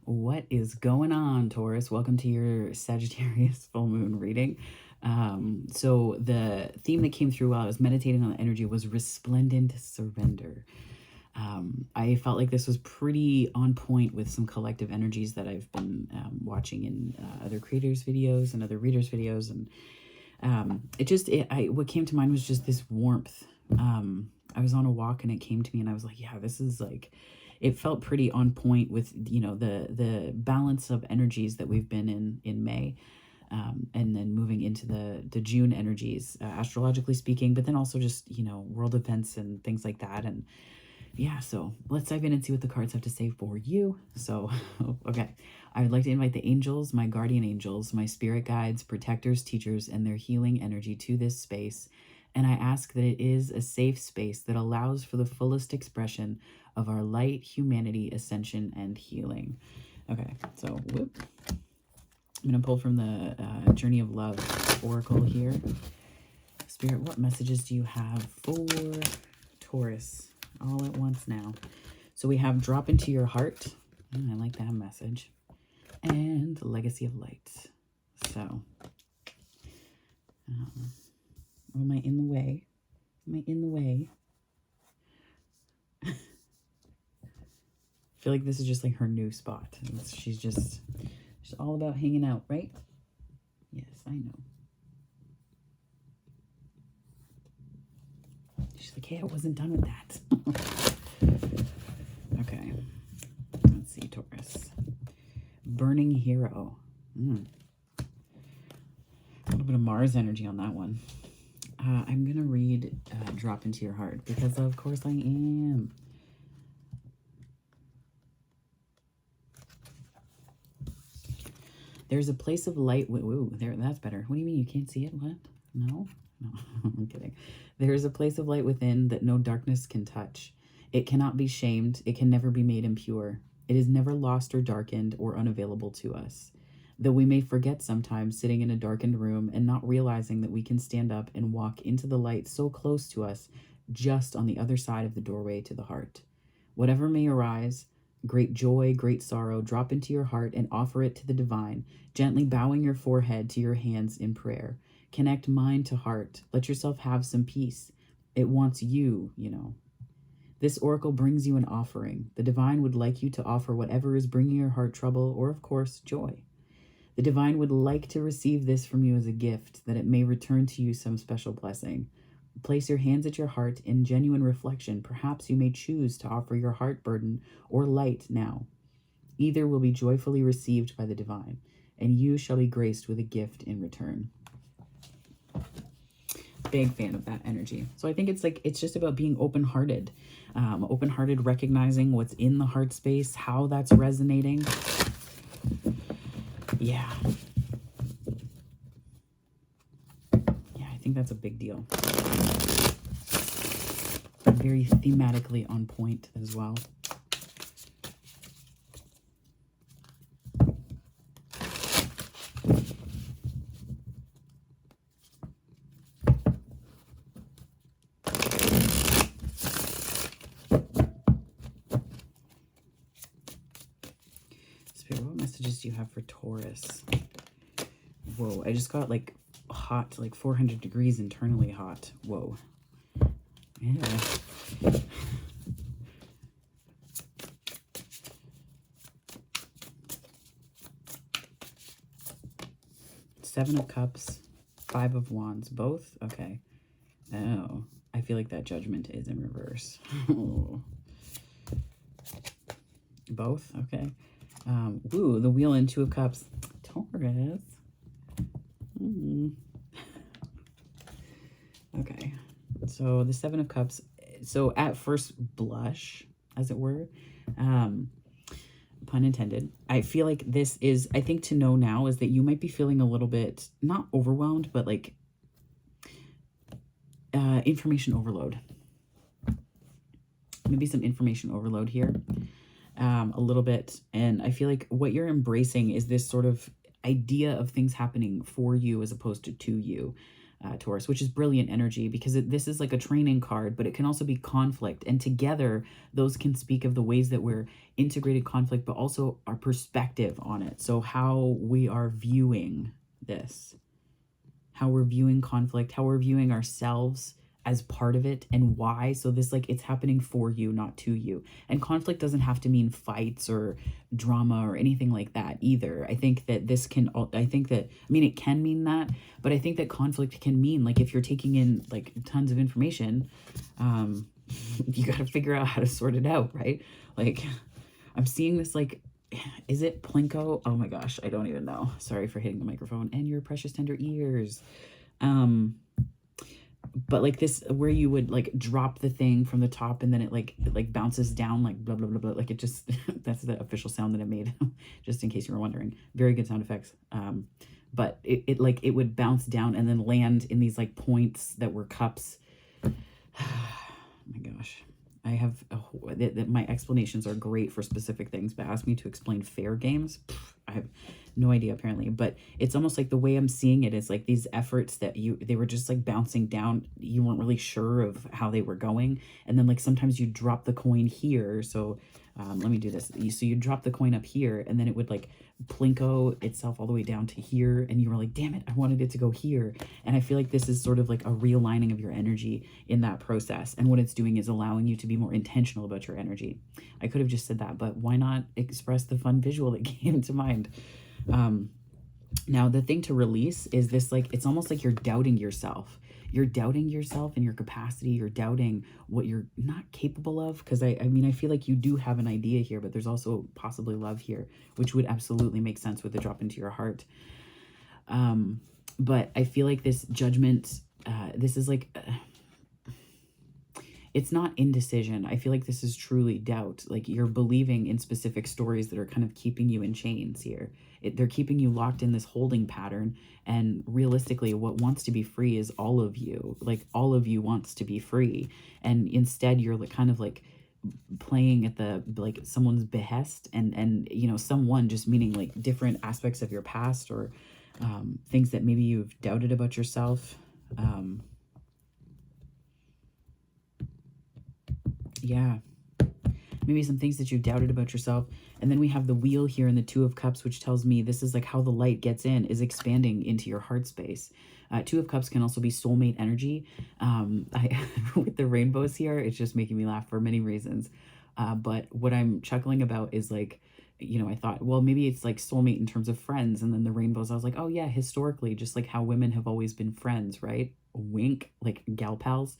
What is going on, Taurus? Welcome to your Sagittarius full moon reading. So the theme that came through while I was meditating on the energy was Resplendent Surrender. I felt like this was pretty on point with some collective energies that I've been watching in other creators' videos and other readers' videos. And what came to mind was just this warmth. I was on a walk and it came to me and I was like, yeah, this is like... It felt pretty on point with, you know, the balance of energies that we've been in May, and then moving into the June energies, astrologically speaking, but then also just, you know, world events and things like that. And yeah, so let's dive in and see what the cards have to say for you. So, okay, I would like to invite the angels, my guardian angels, my spirit guides, protectors, teachers, and their healing energy to this space. And I ask that it is a safe space that allows for the fullest expression of our light, humanity, ascension, and healing. Okay, so whoop. I'm going to pull from the Journey of Love Oracle here. Spirit, what messages do you have for Taurus all at once now? So we have Drop Into Your Heart. I like that message. And Legacy of Light. So, am I in the way? Am I in the way? I feel like this is just like her new spot. She's all about hanging out, right? Yes, I know. She's like, hey, I wasn't done with that. Okay. Let's see, Taurus. Burning Hero. A little bit of Mars energy on that one. I'm going to read Drop Into Your Heart because of course I am. There's a place of light. Woo, there, that's better. What do you mean you can't see it? What? No? No, I'm kidding. There is a place of light within that no darkness can touch. It cannot be shamed. It can never be made impure. It is never lost or darkened or unavailable to us. Though we may forget sometimes sitting in a darkened room and not realizing that we can stand up and walk into the light so close to us, just on the other side of the doorway to the heart. Whatever may arise, great joy, great sorrow, drop into your heart and offer it to the divine, gently bowing your forehead to your hands in prayer. Connect mind to heart. Let yourself have some peace. It wants you, you know. This oracle brings you an offering. The divine would like you to offer whatever is bringing your heart trouble or, of course, joy. The divine would like to receive this from you as a gift, that it may return to you some special blessing. Place your hands at your heart in genuine reflection. Perhaps you may choose to offer your heart burden or light now. Either will be joyfully received by the divine, and you shall be graced with a gift in return. Big fan of that energy. So I think it's just about being open-hearted. Open-hearted, recognizing what's in the heart space, how that's resonating. Yeah. Yeah, I think that's a big deal. Very thematically on point as well. Spirit, what messages do you have for Taurus? Whoa, I just got like hot, like 400 degrees internally hot. Whoa. Yeah. Seven of Cups, Five of Wands, both? Okay. Oh, I feel like that Judgment is in reverse. Both? Okay. Ooh, the Wheel and Two of Cups. Taurus. Okay. So the Seven of Cups. So at first blush, as it were, pun intended, I feel like this is, I think to know now is that you might be feeling a little bit, not overwhelmed, but like information overload. Maybe some information overload here. A little bit. And I feel like what you're embracing is this sort of idea of things happening for you as opposed to you. Taurus, which is brilliant energy because this is like a training card, but it can also be conflict. And together, those can speak of the ways that we're integrated conflict, but also our perspective on it. So how we are viewing this, how we're viewing conflict, how we're viewing ourselves as part of it, and why. So this, like, it's happening for you, not to you. And conflict doesn't have to mean fights or drama or anything like that either. I think that this can, I mean, it can mean that, but I think that conflict can mean, like, if you're taking in like tons of information, you got to figure out how to sort it out, right? Like, I'm seeing this, like, is it Plinko? Oh my gosh, I don't even know. Sorry for hitting the microphone and your precious tender ears. But like this, where you would like drop the thing from the top and then it like bounces down, like blah, blah, blah, blah. Like it just, that's the official sound that it made, just in case you were wondering. Very good sound effects. But it like, it would bounce down and then land in these like points that were cups. Oh my gosh. I have, my explanations are great for specific things, but ask me to explain fair games. I have no idea apparently, but it's almost like the way I'm seeing it is like these efforts that they were just like bouncing down. You weren't really sure of how they were going. And then like sometimes you drop the coin here. So let me do this. So you drop the coin up here and then it would like plinko itself all the way down to here. And you were like, damn it, I wanted it to go here. And I feel like this is sort of like a realigning of your energy in that process. And what it's doing is allowing you to be more intentional about your energy. I could have just said that, but why not express the fun visual that came to mind? Now the thing to release is this, like, it's almost like you're doubting yourself. You're doubting yourself and your capacity. You're doubting what you're not capable of. Because I mean, I feel like you do have an idea here, but there's also possibly love here, which would absolutely make sense with the drop into your heart. But I feel like this judgment, this is like, it's not indecision. I feel like this is truly doubt. Like you're believing in specific stories that are kind of keeping you in chains here. They're keeping you locked in this holding pattern. And realistically, what wants to be free is all of you. Like all of you wants to be free. And instead you're like kind of like playing at the, like someone's behest and, you know, someone just meaning like different aspects of your past or things that maybe you've doubted about yourself. Yeah, maybe some things that you doubted about yourself. And then we have the wheel here in the Two of Cups, which tells me this is like how the light gets in, is expanding into your heart space. Two of Cups can also be soulmate energy. With the rainbows here, it's just making me laugh for many reasons. But what I'm chuckling about is like, you know, I thought, well, maybe it's like soulmate in terms of friends. And then the rainbows, I was like, oh yeah, historically, just like how women have always been friends, right? Wink, like gal pals.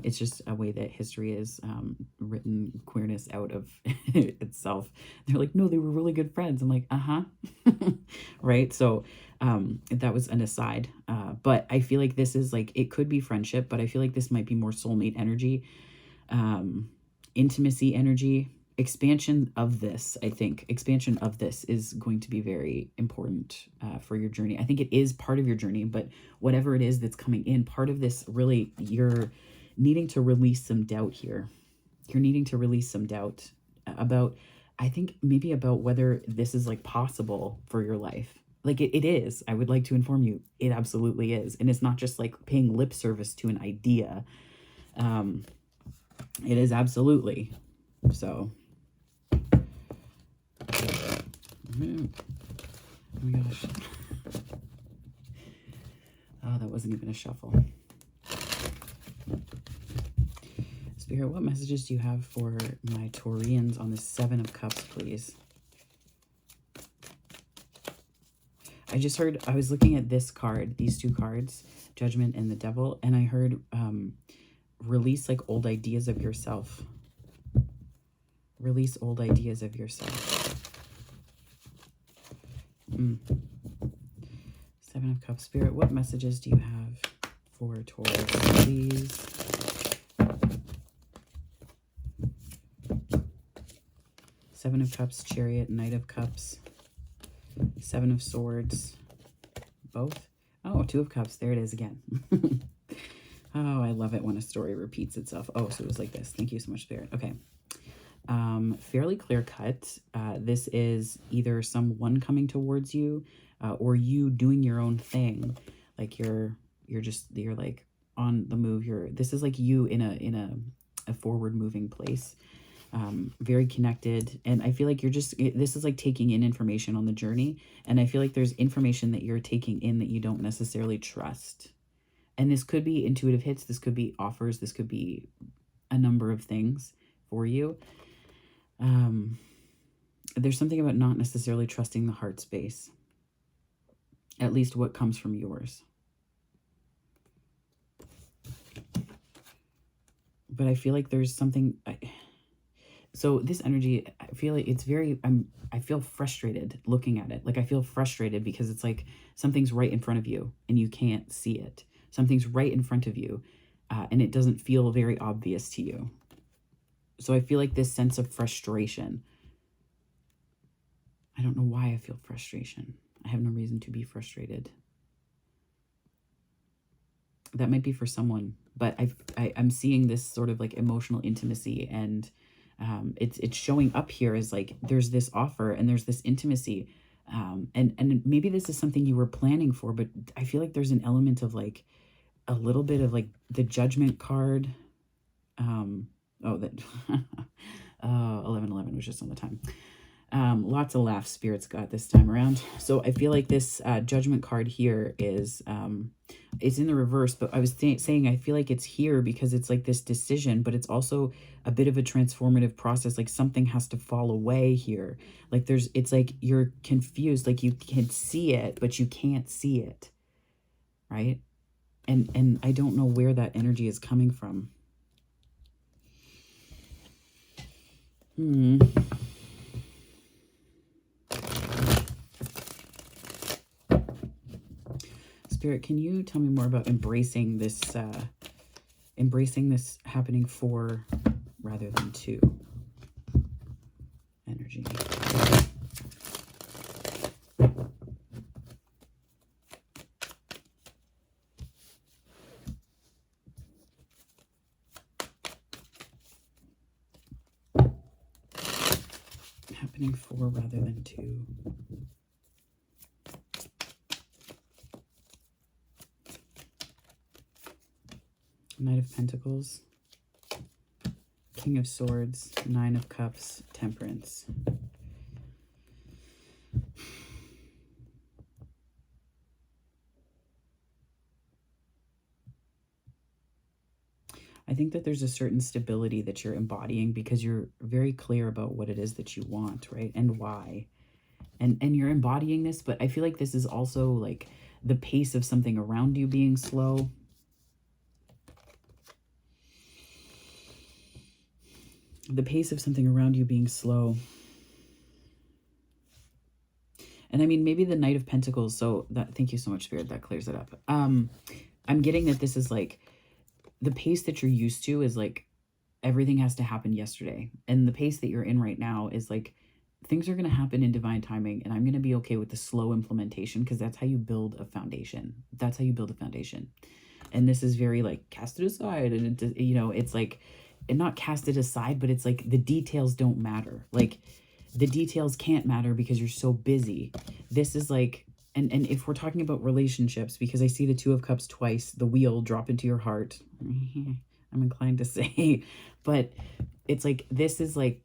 It's just a way that history is written queerness out of itself. They're like, no, they were really good friends. I'm like, right? So that was an aside. But I feel like this is like, it could be friendship, but I feel like this might be more soulmate energy, intimacy energy, expansion of this. I think expansion of this is going to be very important for your journey. I think it is part of your journey, but whatever it is that's coming in, part of this really, you're needing to release some doubt here. You're needing to release some doubt about, I think maybe about whether this is like possible for your life. Like it is. I would like to inform you, it absolutely is. And it's not just like paying lip service to an idea. It is absolutely. So, oh my gosh. Oh, that wasn't even a shuffle. Spirit, what messages do you have for my Taurians on the Seven of Cups, please? I just heard, I was looking at this card, these two cards, Judgment and the Devil, and I heard release like old ideas of yourself. Release old ideas of yourself. Seven of Cups. Spirit, what messages do you have for Taurus, please? Seven of Cups, Chariot, Knight of Cups, Seven of Swords, both. Oh, Two of Cups. There it is again. Oh, I love it when a story repeats itself. Oh, so it was like this. Thank you so much, Spirit. Okay. Fairly clear cut. This is either someone coming towards you or you doing your own thing. Like you're you're like on the move. This is like you in a forward moving place. Very connected. And I feel like this is like taking in information on the journey. And I feel like there's information that you're taking in that you don't necessarily trust. And this could be intuitive hits. This could be offers. This could be a number of things for you. There's something about not necessarily trusting the heart space, at least what comes from yours. But I feel like there's something, so this energy, I feel like it's very, I feel frustrated looking at it. Like I feel frustrated because it's like something's right in front of you and you can't see it. Something's right in front of you and it doesn't feel very obvious to you. So I feel like this sense of frustration. I don't know why I feel frustration. I have no reason to be frustrated. That might be for someone, but I'm seeing this sort of like emotional intimacy, and it's showing up here as like there's this offer and there's this intimacy, and maybe this is something you were planning for, but I feel like there's an element of like a little bit of like the Judgment card. Oh, that 1111 was just on the time. Lots of laughs Spirits got this time around. So I feel like this Judgment card here is, it's in the reverse, but I was saying I feel like it's here because it's like this decision, but it's also a bit of a transformative process. Like something has to fall away here. Like it's like you're confused, like you can see it, but you can't see it, right? And I don't know where that energy is coming from. Spirit, can you tell me more about embracing this happening for rather than to energy? Happening for rather than to. Knight of Pentacles, King of Swords, Nine of Cups, Temperance. I think that there's a certain stability that you're embodying because you're very clear about what it is that you want, right? And why. And you're embodying this, but I feel like this is also like the pace of something around you being slow. The pace of something around you being slow. And I mean, maybe the Knight of Pentacles. So that, thank you so much, Spirit. That clears it up. I'm getting that this is like the pace that you're used to is like everything has to happen yesterday. And the pace that you're in right now is like things are going to happen in divine timing. And I'm going to be okay with the slow implementation because that's how you build a foundation. That's how you build a foundation. And this is very like cast it aside. And it, you know, it's like, and not cast it aside, but it's like the details don't matter. Like the details can't matter because you're so busy. This is like, and if we're talking about relationships, because I see the Two of Cups twice, the wheel drop into your heart. I'm inclined to say, but it's like, this is like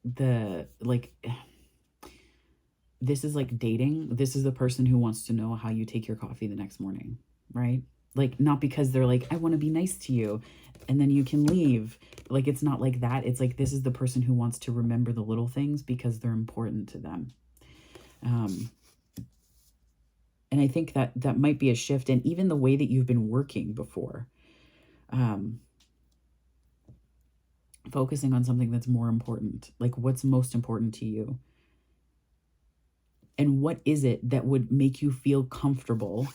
this is like dating. This is the person who wants to know how you take your coffee the next morning, right? Like, not because they're like, I want to be nice to you, and then you can leave. Like, it's not like that. It's like, this is the person who wants to remember the little things because they're important to them. And I think that that might be a shift. And even the way that you've been working before, focusing on something that's more important, like what's most important to you. And what is it that would make you feel comfortable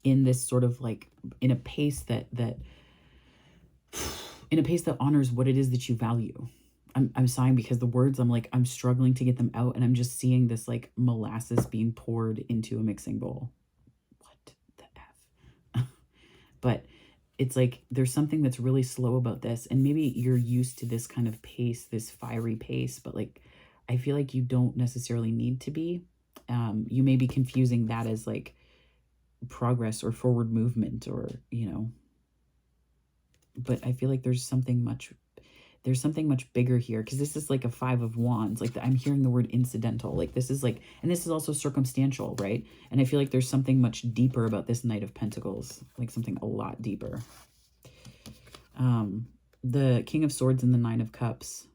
in this sort of like, in a pace that honors what it is that you value. I'm sighing because the words, I'm like, I'm struggling to get them out, and I'm just seeing this like molasses being poured into a mixing bowl. What the F? But it's like, there's something that's really slow about this, and maybe you're used to this kind of pace, this fiery pace, but like, I feel like you don't necessarily need to be. You may be confusing that as like progress or forward movement, or, you know, but I feel like there's something much bigger here, because this is like a 5 of Wands. Like I'm hearing the word incidental. Like this is like, and this is also circumstantial, right? And I feel like there's something much deeper about this Knight of Pentacles, like something a lot deeper. The King of Swords and the 9 of Cups.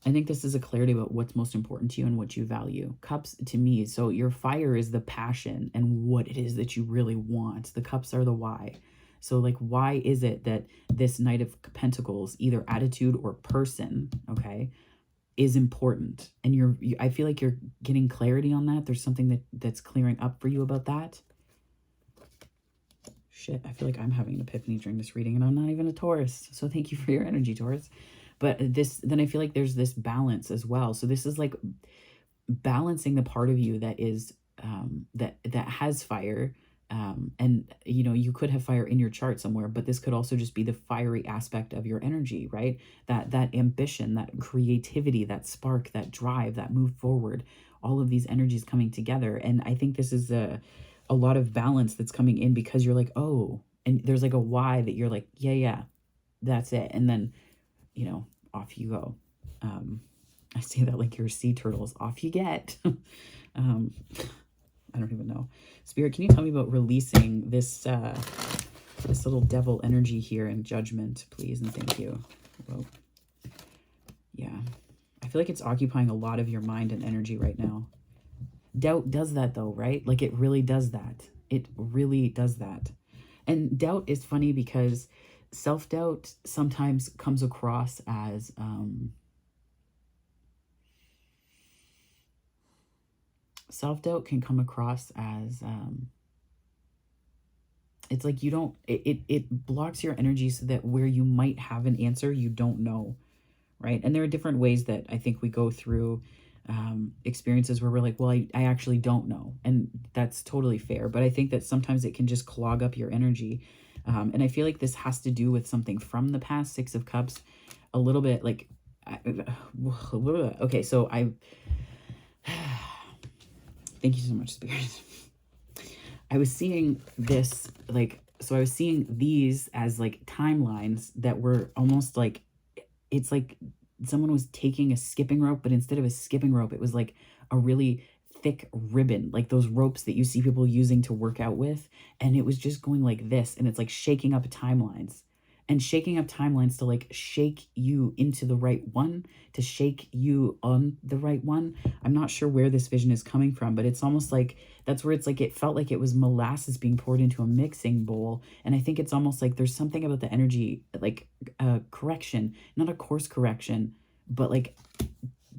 I think this is a clarity about what's most important to you and what you value. Cups to me, so your fire is the passion and what it is that you really want. The cups are the why. So like, why is it that this Knight of Pentacles, either attitude or person, okay, is important? And I feel like you're getting clarity on that. There's something that's clearing up for you about that. Shit, I feel like I'm having an epiphany during this reading, and I'm not even a Taurus. So thank you for your energy, Taurus. But then I feel like there's this balance as well. So this is like balancing the part of you that is, that has fire. And, you know, you could have fire in your chart somewhere, but this could also just be the fiery aspect of your energy, right? That ambition, that creativity, that spark, that drive, that move forward, all of these energies coming together. And I think this is a lot of balance that's coming in, because you're like, oh, and there's like a why that you're like, yeah, that's it. And then, you know, off you go. I say that like you're sea turtles, off you get. I don't even know. Spirit, can you tell me about releasing this this little devil energy here in Judgment, please? And thank you. Whoa. Yeah. I feel like it's occupying a lot of your mind and energy right now. Doubt does that though, right? Like it really does that. It really does that. And doubt is funny because self-doubt sometimes comes across as self-doubt can come across as it's like you don't, it blocks your energy, so that where you might have an answer, you don't know, right? And there are different ways that I think we go through experiences where we're like, well, I actually don't know, and that's totally fair. But I think that sometimes it can just clog up your energy. And I feel like this has to do with something from the past. 6 of Cups, a little bit like, okay, so thank you so much, Spirit. I was seeing this, like, so I was seeing these as like timelines that were almost like, it's like someone was taking a skipping rope, but instead of a skipping rope, it was like a really thick ribbon, like those ropes that you see people using to work out with. And it was just going like this, and it's like shaking up timelines, and shaking up timelines to like shake you into the right one, to shake you on the right one. I'm not sure where this vision is coming from, but it's almost like that's where it's like, it felt like it was molasses being poured into a mixing bowl. And I think it's almost like there's something about the energy, like a correction, not a course correction, but like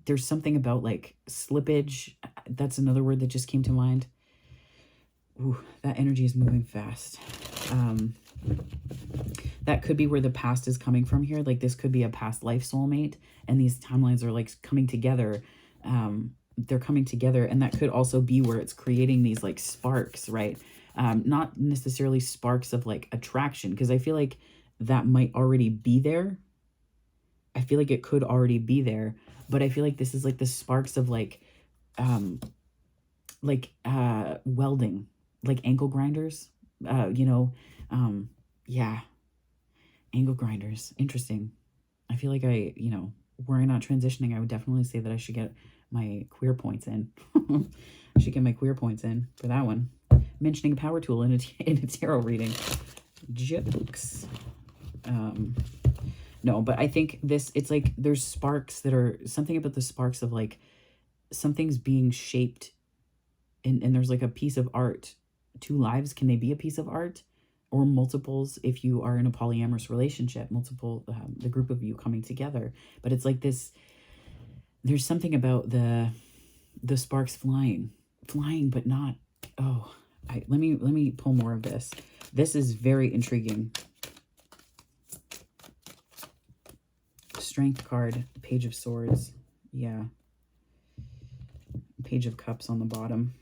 there's something about like slippage. That's another word that just came to mind. Ooh, that energy is moving fast. That could be where the past is coming from here. Like this could be a past life soulmate, and these timelines are like coming together. They're coming together, and that could also be where it's creating these like sparks, right? Not necessarily sparks of like attraction, because I feel like that might already be there. I feel like it could already be there, but I feel like this is like the sparks of like welding, like ankle grinders, you know, yeah, angle grinders. Interesting. I feel like you know, were I not transitioning, I would definitely say that I should get my queer points in. I should get my queer points in for that one. Mentioning a power tool in a tarot reading. Jokes. No, but I think it's like there's sparks that are something about the sparks of like something's being shaped, and there's like a piece of art. 2 lives, can they be a piece of art? Or multiples if you are in a polyamorous relationship, multiple, the group of you coming together. But it's like this, there's something about the sparks flying, but not, oh, let me pull more of this. This is very intriguing. Strength card, Page of Swords. Yeah. Page of Cups on the bottom.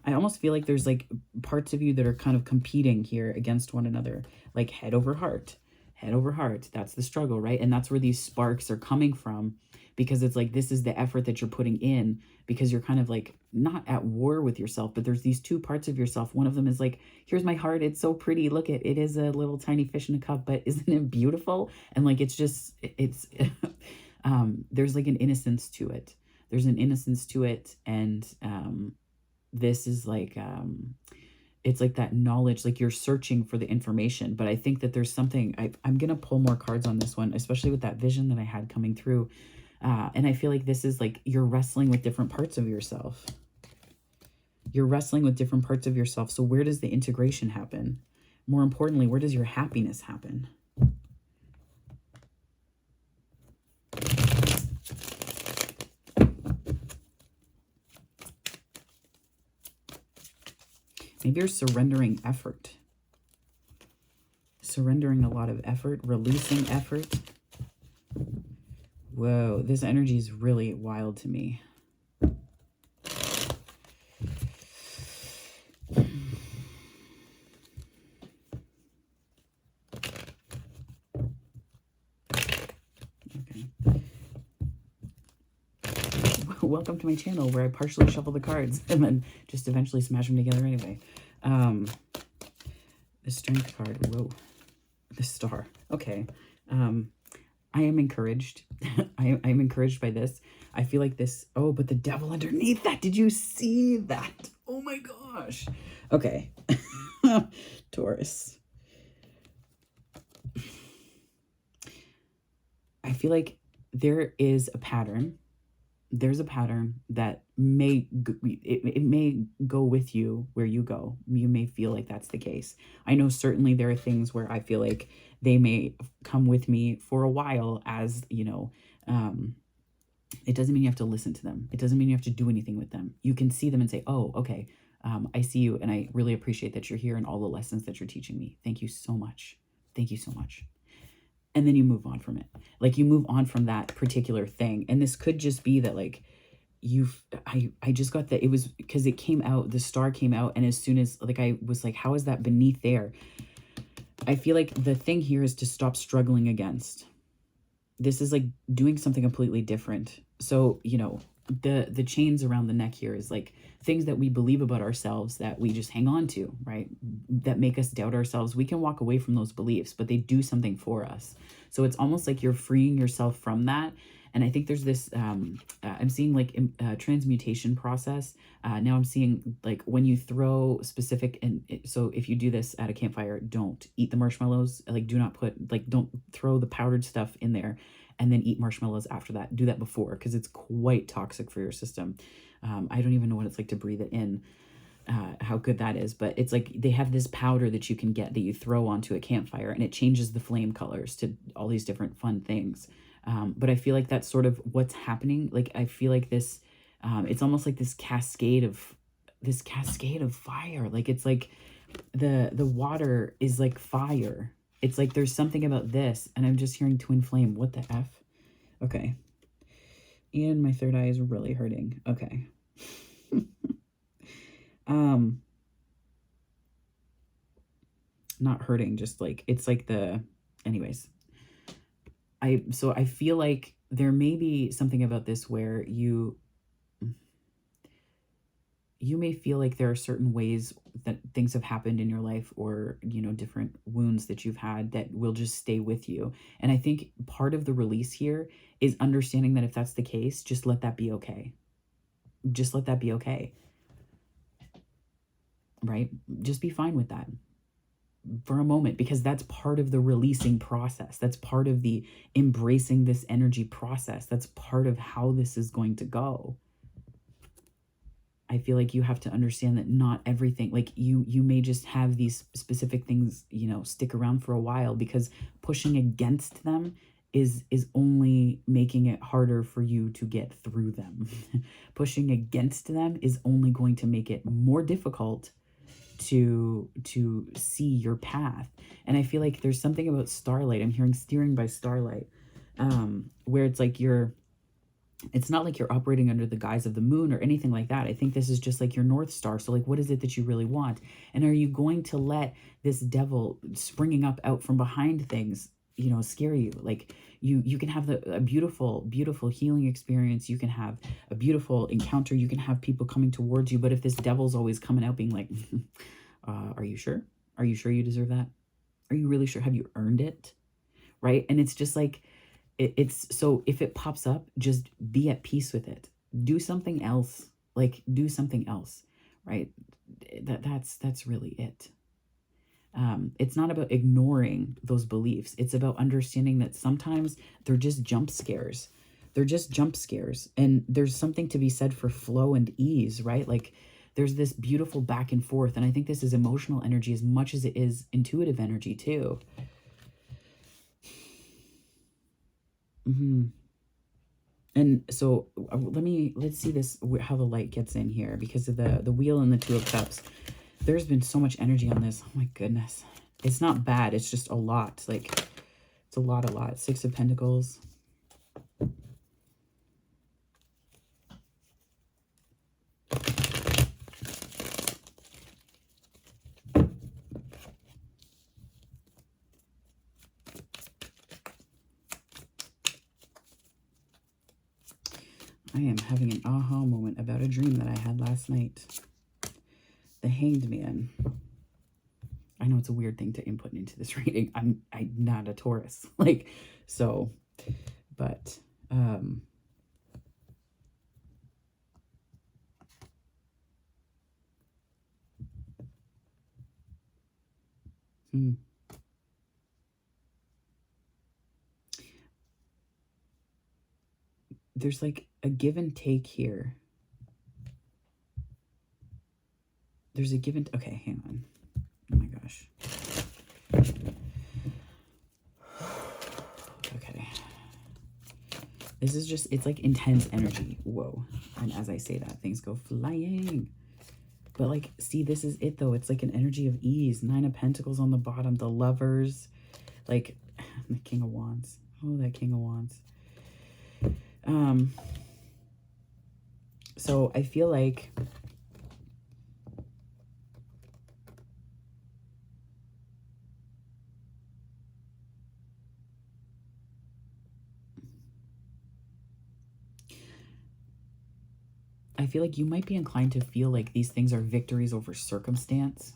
I almost feel like there's like parts of you that are kind of competing here against one another, like head over heart, head over heart. That's the struggle, right? And that's where these sparks are coming from, because it's like, this is the effort that you're putting in, because you're kind of like not at war with yourself, but there's these two parts of yourself. One of them is like, here's my heart. It's so pretty. Look at it. It is a little tiny fish in a cup, but isn't it beautiful? And like, it's just, it's, there's like an innocence to it. There's an innocence to it. And, this is like, it's like that knowledge, like you're searching for the information. But I think that there's something, I'm going to pull more cards on this one, especially with that vision that I had coming through. And I feel like this is like, you're wrestling with different parts of yourself. You're wrestling with different parts of yourself. So where does the integration happen? More importantly, where does your happiness happen? Maybe you're surrendering effort. Surrendering a lot of effort, releasing effort. Whoa, this energy is really wild to me. Okay. Welcome to my channel where I partially shuffle the cards and then just eventually smash them together anyway. The strength card, whoa, the star. Okay. I am encouraged. I am encouraged by this. I feel like this, oh, but the devil underneath that, did you see that? Oh my gosh. Okay. Taurus. I feel like there is a pattern. There's a pattern that may, it may go with you where you go. You may feel like that's the case. I know certainly there are things where I feel like they may come with me for a while, as, you know, it doesn't mean you have to listen to them. It doesn't mean you have to do anything with them. You can see them and say, oh, okay, I see you. And I really appreciate that you're here and all the lessons that you're teaching me. Thank you so much. Thank you so much. And then you move on from it. Like you move on from that particular thing. And this could just be that like, I just got that it was because it came out, the star came out. And as soon as like, I was like, how is that beneath there? I feel like the thing here is to stop struggling against. This is like doing something completely different. So, you know, the chains around the neck here is like things that we believe about ourselves that we just hang on to, right? That make us doubt ourselves. We can walk away from those beliefs, but they do something for us. So it's almost like you're freeing yourself from that. And I think there's this, I'm seeing like a transmutation process. Now I'm seeing like when you throw specific, and so if you do this at a campfire, don't eat the marshmallows. Like do not put, like don't throw the powdered stuff in there and then eat marshmallows after that. Do that before, because it's quite toxic for your system. I don't even know what it's like to breathe it in, how good that is. But it's like they have this powder that you can get that you throw onto a campfire and it changes the flame colors to all these different fun things. But I feel like that's sort of what's happening. Like, I feel like this, it's almost like this cascade of fire. Like, it's like the water is like fire. It's like, there's something about this, and I'm just hearing twin flame. What the F? Okay. And my third eye is really hurting. Okay. Not hurting, just like, it's like anyways. So I feel like there may be something about this where you may feel like there are certain ways that things have happened in your life, or, you know, different wounds that you've had that will just stay with you. And I think part of the release here is understanding that if that's the case, just let that be okay. Just let that be okay. Right? Just be fine with that for a moment, because that's part of the releasing process. That's part of the embracing this energy process. That's part of how this is going to go. I feel like you have to understand that not everything, like you may just have these specific things, you know, stick around for a while, because pushing against them is only making it harder for you to get through them. Pushing against them is only going to make it more difficult to see your path. And I feel like there's something about starlight. I'm hearing steering by starlight, where it's like it's not like you're operating under the guise of the moon or anything like that. I think this is just like your North Star. So like, what is it that you really want? And are you going to let this devil springing up out from behind things you know, scare you. Like you can have a beautiful, beautiful healing experience. You can have a beautiful encounter. You can have people coming towards you. But if this devil's always coming out being like, are you sure? Are you sure you deserve that? Are you really sure? Have you earned it? Right? And it's just like, it's so if it pops up, just be at peace with it. Do something else. Like do something else, right? That's really it. It's not about ignoring those beliefs. It's about understanding that sometimes they're just jump scares. They're just jump scares. And there's something to be said for flow and ease, right? Like there's this beautiful back and forth. And I think this is emotional energy as much as it is intuitive energy too. And so let's see this, how the light gets in here because of the wheel and the Two of Cups. There's been so much energy on this. Oh my goodness. It's not bad. It's just a lot. Like it's a lot. Six of Pentacles. I am having an aha moment about a dream that I had last night. The Hanged Man. I know it's a weird thing to input into this reading. I'm not a Taurus. Like, so, but, there's like a give and take here. There's a give and, okay, hang on. Oh my gosh. Okay. This is just, it's like intense energy. Whoa. And as I say that, things go flying. But like, see, this is it though. It's like an energy of ease. Nine of Pentacles on the bottom. The Lovers. Like, the King of Wands. Oh, that King of Wands. So I feel like you might be inclined to feel like these things are victories over circumstance,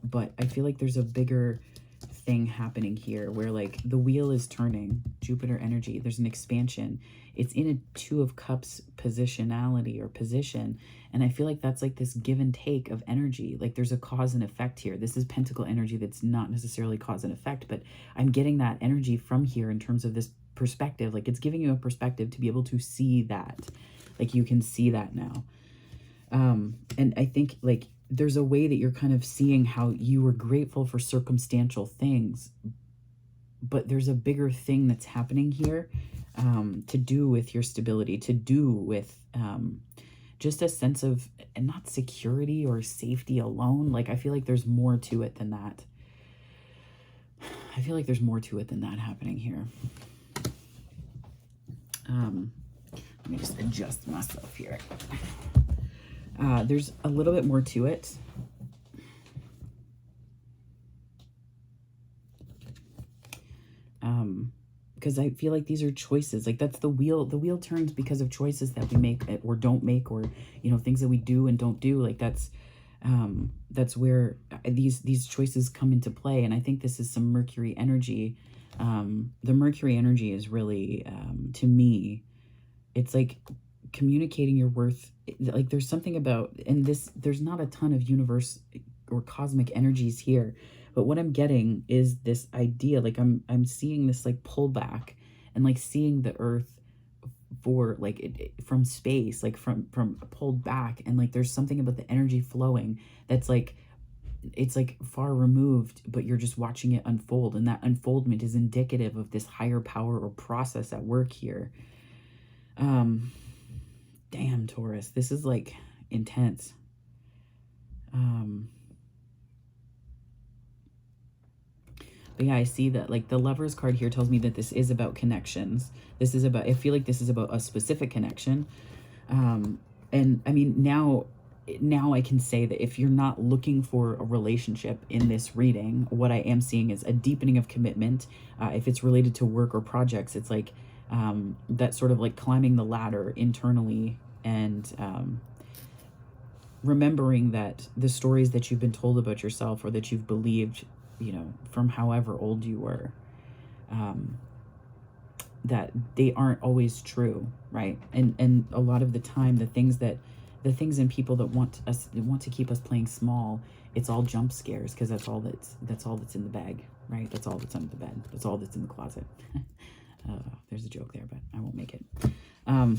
but I feel like there's a bigger thing happening here where like the wheel is turning. Jupiter energy, there's an expansion. It's in a Two of Cups positionality or position, and I feel like that's like this give and take of energy. Like there's a cause and effect here. This is Pentacle energy that's not necessarily cause and effect, but I'm getting that energy from here in terms of this perspective. Like it's giving you a perspective to be able to see that. Like you can see that now. And I think like there's a way that you're kind of seeing how you were grateful for circumstantial things, but there's a bigger thing that's happening here to do with your stability, to do with just a sense of, and not security or safety alone. Like I feel like there's more to it than that. I feel like there's more to it than that happening here. Let me just adjust myself here. There's a little bit more to it. Because I feel like these are choices. Like that's the wheel. The wheel turns because of choices that we make or don't make, or, you know, things that we do and don't do. Like that's where these choices come into play. And I think this is some Mercury energy. The Mercury energy is really, to me, it's like communicating your worth. Like there's something about, and this, there's not a ton of universe or cosmic energies here, but what I'm getting is this idea, like I'm seeing this like pullback and like seeing the earth for like from space, like from pulled back, and like there's something about the energy flowing that's like, it's like far removed, but you're just watching it unfold, and that unfoldment is indicative of this higher power or process at work here. Damn, Taurus, this is like intense. But yeah, I see that like the Lovers card here tells me that this is about connections. This is about, I feel like this is about a specific connection. And I mean, now now I can say that if you're not looking for a relationship in this reading, what I am seeing is a deepening of commitment. If it's related to work or projects, it's like that sort of like climbing the ladder internally, and remembering that the stories that you've been told about yourself or that you've believed, you know, from however old you were, that they aren't always true, right? And a lot of the time, the things and people that want to keep us playing small, it's all jump scares, because that's all that's in the bag, right? That's all that's under the bed. That's all that's in the closet. There's a joke there, but I won't make it. I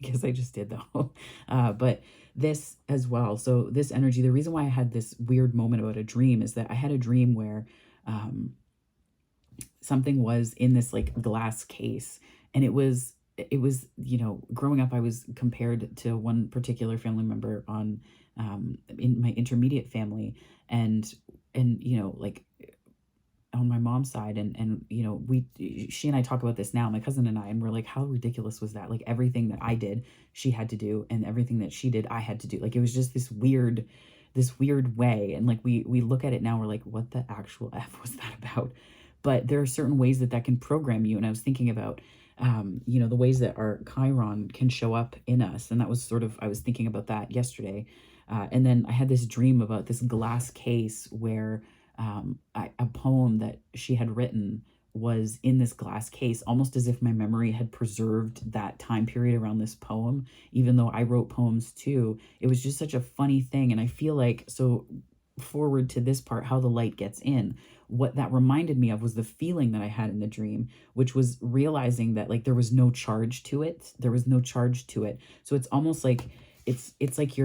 guess I just did though. But this as well. So this energy, the reason why I had this weird moment about a dream is that I had a dream where something was in this like glass case, and it was, you know, growing up, I was compared to one particular family member on in my intermediate family, and you know, like on my mom's side, and you know, she and I talk about this now, my cousin and I, and we're like, how ridiculous was that? Like everything that I did she had to do, and everything that she did I had to do. Like it was just this weird way, and like we look at it now, we're like, what the actual F was that about? But there are certain ways that can program you, and I was thinking about you know, the ways that our Chiron can show up in us, and that was sort of, I was thinking about that yesterday, and then I had this dream about this glass case where a poem that she had written was in this glass case, almost as if my memory had preserved that time period around this poem, even though I wrote poems too. It was just such a funny thing. And I feel like, so forward to this part, how the light gets in, what that reminded me of was the feeling that I had in the dream, which was realizing that like there was no charge to it. There was no charge to it. So it's almost like it's like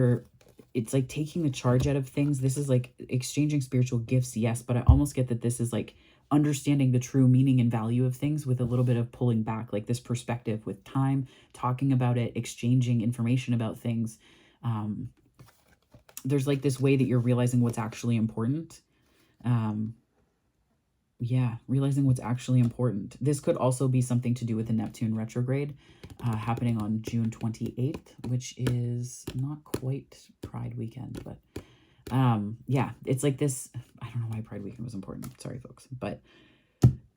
it's like taking the charge out of things. This is like exchanging spiritual gifts, yes, but I almost get that this is like understanding the true meaning and value of things with a little bit of pulling back, like this perspective with time, talking about it, exchanging information about things. There's like this way that you're realizing what's actually important. Yeah, realizing what's actually important. This could also be something to do with the Neptune retrograde happening on June 28th, which is not quite Pride weekend, but yeah, it's like this. I don't know why Pride weekend was important. Sorry, folks. But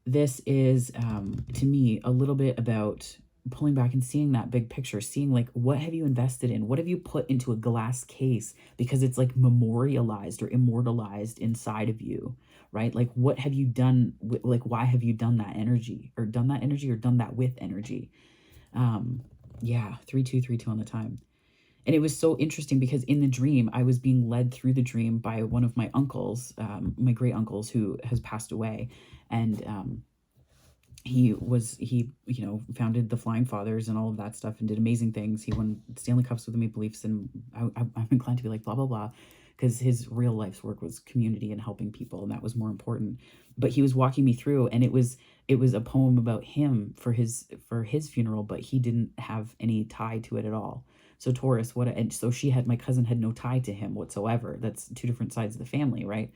this is, to me, a little bit about pulling back and seeing that big picture, seeing like, what have you invested in? What have you put into a glass case? Because it's like memorialized or immortalized inside of you, right? Like, what have you done? Like, why have you done that energy or done that with energy? Yeah, 3232 on the time. And it was so interesting because in the dream, I was being led through the dream by one of my uncles, my great uncles, who has passed away. And he you know, founded the Flying Fathers and all of that stuff and did amazing things. He won Stanley Cups with the Maple Leafs, and I'm inclined to be like blah blah blah, because his real life's work was community and helping people, and that was more important. But he was walking me through, and it was a poem about him for his funeral, but he didn't have any tie to it at all. So Taurus, and so my cousin had no tie to him whatsoever. That's two different sides of the family, right?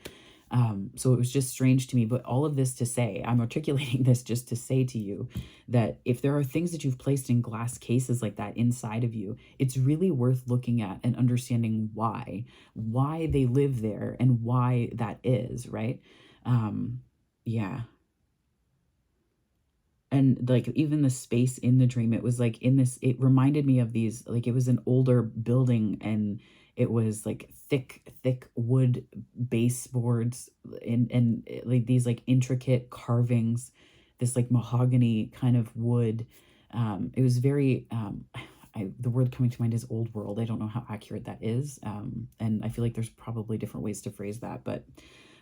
So it was just strange to me, but all of this to say, I'm articulating this just to say to you that if there are things that you've placed in glass cases like that inside of you, it's really worth looking at and understanding why they live there and why that is, right? Yeah. And like even the space in the dream, it was like it reminded me of these, like it was an older building, and it was like thick wood baseboards, and like these like intricate carvings, this like mahogany kind of wood. It was very, the word coming to mind is old world. I don't know how accurate that is. And I feel like there's probably different ways to phrase that, but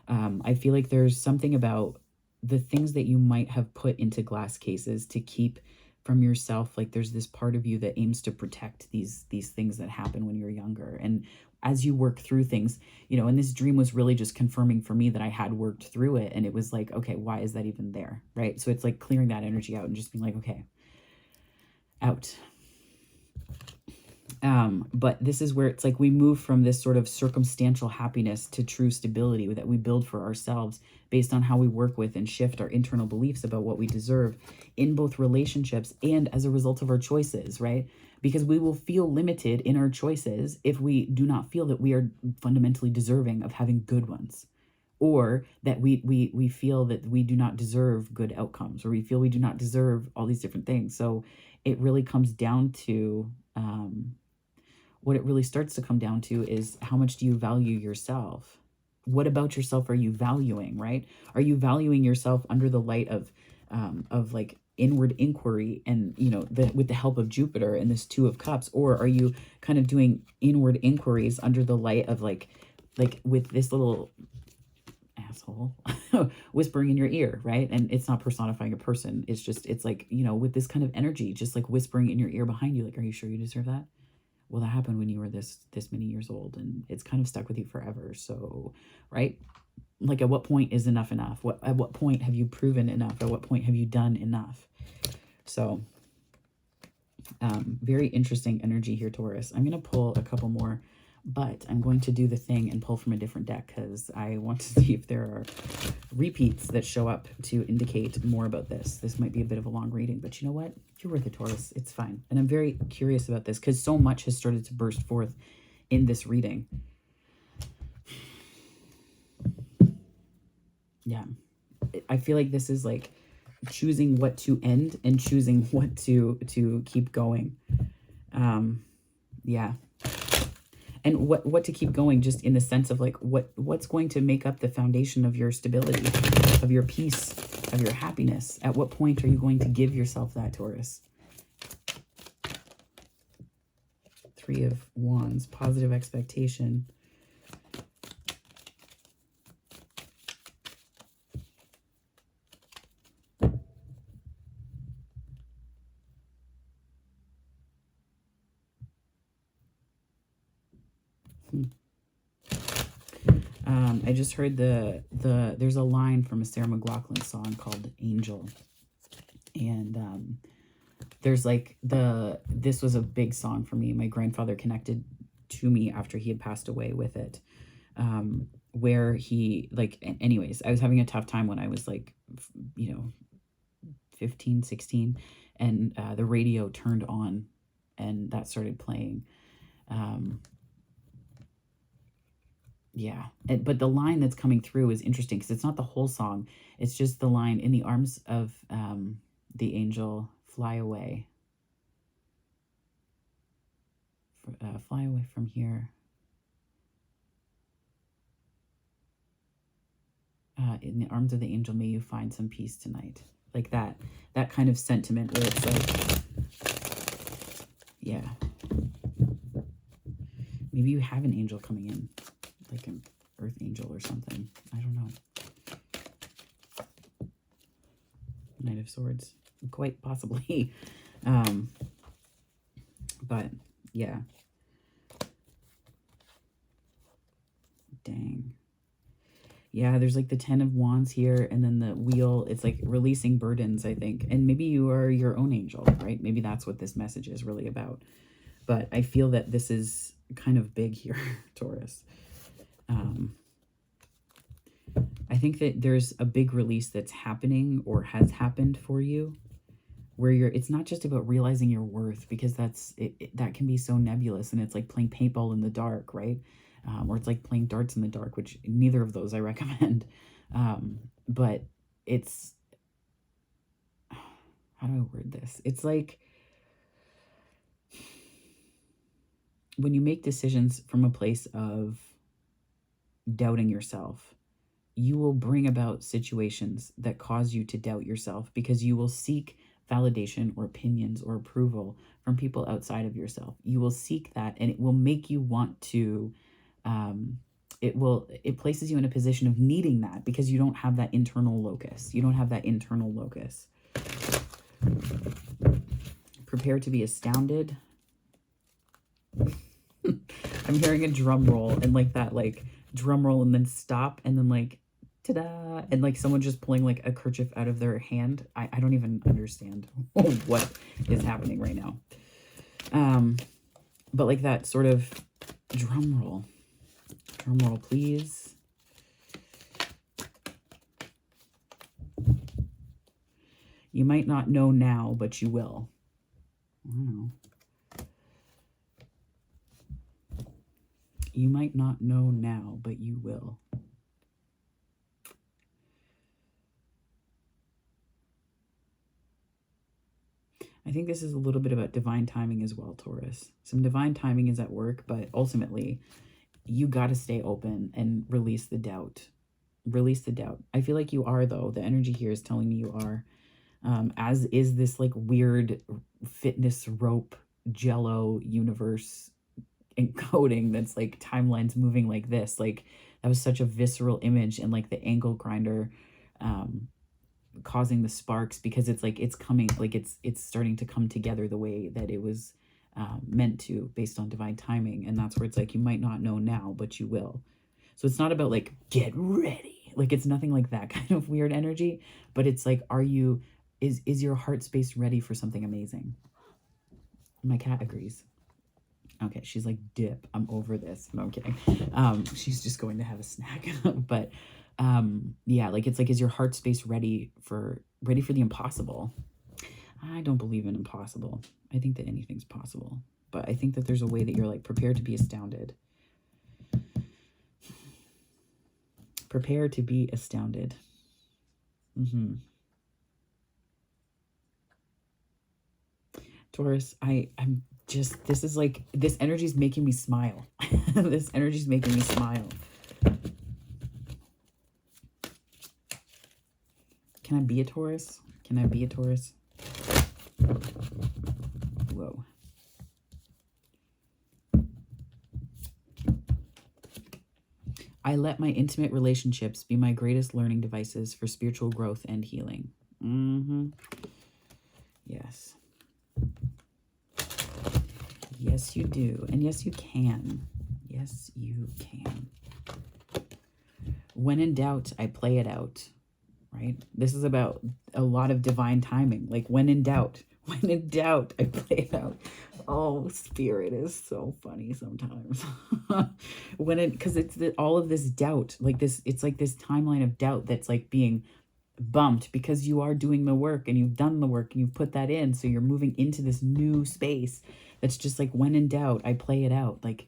I feel like there's something about the things that you might have put into glass cases to keep from yourself. Like there's this part of you that aims to protect these things that happen when you're younger. And as you work through things, you know, and this dream was really just confirming for me that I had worked through it. And it was like, okay, why is that even there? Right. So it's like clearing that energy out and just being like, okay, out. But this is where it's like we move from this sort of circumstantial happiness to true stability that we build for ourselves based on how we work with and shift our internal beliefs about what we deserve in both relationships and as a result of our choices, right? Because we will feel limited in our choices if we do not feel that we are fundamentally deserving of having good ones, or that we feel that we do not deserve good outcomes, or we feel we do not deserve all these different things. So it really comes down to, what it really starts to come down to is, how much do you value yourself? What about yourself are you valuing, right? Are you valuing yourself under the light of like inward inquiry and, you know, with the help of Jupiter and this Two of Cups? Or are you kind of doing inward inquiries under the light of like with this little asshole whispering in your ear, right? And it's not personifying a person. It's just, it's like, you know, with this kind of energy, just like whispering in your ear behind you, like, are you sure you deserve that? Well, that happened when you were this many years old, and it's kind of stuck with you forever. So, right? Like, at what point is enough enough? At what point have you proven enough? At what point have you done enough? So, very interesting energy here, Taurus. I'm going to pull a couple more, but I'm going to do the thing and pull from a different deck because I want to see if there are repeats that show up to indicate more about this. This might be a bit of a long reading, but you know what? You're worth it, Taurus. It's fine. And I'm very curious about this because so much has started to burst forth in this reading. Yeah. I feel like this is like choosing what to end and choosing what to keep going. Yeah. And what to keep going, just in the sense of like what's going to make up the foundation of your stability, of your peace, of your happiness. At what point are you going to give yourself that, Taurus? Three of Wands, positive expectation. I just heard there's a line from a Sarah McLachlan song called Angel. And there's like this was a big song for me. My grandfather connected to me after he had passed away with it. Where he, like, anyways, I was having a tough time when I was like, you know, 15, 16, and the radio turned on and that started playing. Yeah, but the line that's coming through is interesting because it's not the whole song. It's just the line, in the arms of the angel, fly away. Fly away from here. In the arms of the angel, may you find some peace tonight. Like that kind of sentiment where it's like, yeah. Maybe you have an angel coming in, like an earth angel or something. I don't know. Knight of Swords, quite possibly. But yeah. Dang. Yeah, there's like the 10 of Wands here, and then the wheel. It's like releasing burdens, I think. And maybe you are your own angel, right? Maybe that's what this message is really about. But I feel that this is kind of big here, Taurus. I think that there's a big release that's happening or has happened for you, where it's not just about realizing your worth, because that can be so nebulous, and it's like playing paintball in the dark, right? Or it's like playing darts in the dark, which neither of those I recommend. But it's, how do I word this? It's like when you make decisions from a place of doubting yourself, you will bring about situations that cause you to doubt yourself, because you will seek validation or opinions or approval from people outside of yourself. You will seek that, and it will make you want to, it places you in a position of needing that, because you don't have that internal locus. You don't have that internal locus. Prepare to be astounded. I'm hearing a drum roll, and like that, like drum roll and then stop, and then like ta-da, and like someone just pulling like a kerchief out of their hand. I don't even understand what is happening right now. But like that sort of drum roll, please. You might not know now, but you will. I don't know. You might not know now, but you will. I think this is a little bit about divine timing as well, Taurus. Some divine timing is at work, but ultimately, you got to stay open and release the doubt. Release the doubt. I feel like you are, though. The energy here is telling me you are. As is this like weird fitness rope jello universe encoding that's like timelines moving like this. Like that was such a visceral image, and like the angle grinder causing the sparks, because it's like it's coming, like it's starting to come together the way that it was meant to, based on divine timing. And that's where it's like you might not know now, but you will. So it's not about like get ready, like it's nothing like that kind of weird energy, but it's like, are you, is your heart space ready for something amazing? My cat agrees. Okay, she's like, dip, I'm over this. No, I'm kidding. She's just going to have a snack. But yeah, like it's like, is your heart space ready for the impossible? I don't believe in impossible. I think that anything's possible, but I think that there's a way that you're like prepared to be astounded. Prepare to be astounded. Taurus, I'm just, this is like, this energy is making me smile. This energy is making me smile. Can I be a Taurus? Can I be a Taurus? Whoa. I let my intimate relationships be my greatest learning devices for spiritual growth and healing. Yes. Yes, you do. And yes, you can. Yes, you can. When in doubt, I play it out. Right? This is about a lot of divine timing. Like when in doubt, I play it out. Oh, spirit is so funny sometimes. Because it's all of this doubt, like this, it's like this timeline of doubt that's like being bumped because you are doing the work and you've done the work and you've put that in. So you're moving into this new space that's just like, when in doubt, I play it out. Like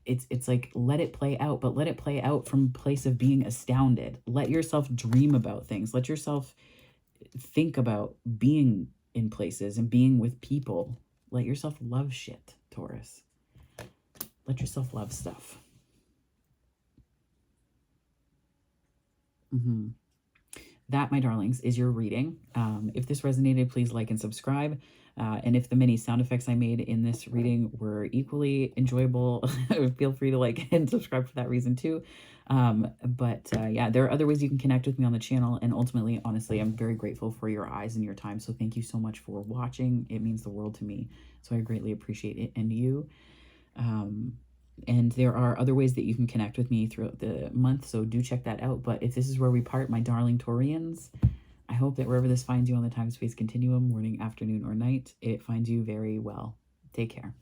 it's like, let it play out, but let it play out from a place of being astounded. Let yourself dream about things. Let yourself think about being in places and being with people. Let yourself love shit, Taurus. Let yourself love stuff. That, my darlings, is your reading. If this resonated, please like and subscribe. And if the many sound effects I made in this reading were equally enjoyable, feel free to like and subscribe for that reason too. Yeah, there are other ways you can connect with me on the channel. And ultimately, honestly, I'm very grateful for your eyes and your time. So thank you so much for watching. It means the world to me. So I greatly appreciate it and you. And there are other ways that you can connect with me throughout the month, so do check that out. But if this is where we part, my darling Taurians, I hope that wherever this finds you on the time-space continuum, morning, afternoon, or night, it finds you very well. Take care.